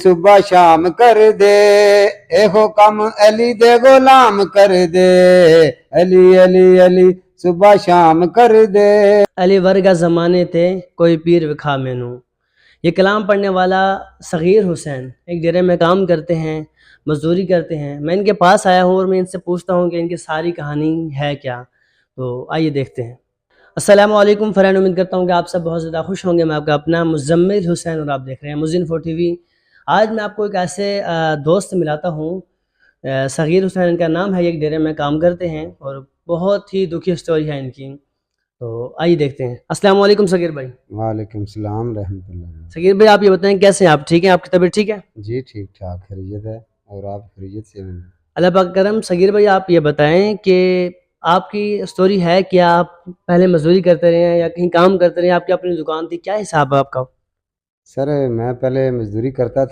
صبح شام کر دے ایہو کم علی دے غلام کر دے علی علی علی صبح شام کر دے علی ورگا زمانے تے کوئی پیر وکھا مینوں. یہ کلام پڑھنے والا صغیر حسین ایک ڈیرے میں کام کرتے ہیں، مزدوری کرتے ہیں. میں ان کے پاس آیا ہوں اور میں ان سے پوچھتا ہوں کہ ان کی ساری کہانی ہے کیا. تو آئیے دیکھتے ہیں. السلام علیکم فرحان، امید کرتا ہوں کہ آپ سب بہت زیادہ خوش ہوں گے. میں آپ کا اپنا مزمل حسین اور آپ دیکھ رہے ہیں مزین 4 TV. آج میں آپ کو ایک ایسے دوست ملاتا ہوں، صغیر حسین ان کا نام ہے. ایک ڈیرے میں کام کرتے ہیں اور بہت ہی دکھی سٹوری ہے ان کی. تو آئیے دیکھتے ہیں. السلام علیکم صغیر بھائی. وعلیکم السلام رحمۃ اللہ. صغیر بھائی آپ یہ بتائیں کیسے ہیں آپ؟ ٹھیک ہیں؟ آپ کی طبیعت ٹھیک ہے؟ جی ٹھیک ٹھاک خیریت ہے، اور آپ خیریت سے ہیں؟ اللہ پاک کرم. صغیر بھائی آپ یہ بتائیں کہ آپ کی سٹوری ہے کیا؟ آپ پہلے مزدوری کرتے رہے ہیں یا کہیں کام کرتے رہے ہیں؟ آپ کی اپنی دکان تھی، کیا حساب ہے آپ کا؟ سر میں پہلے مزدوری کرتا تھا.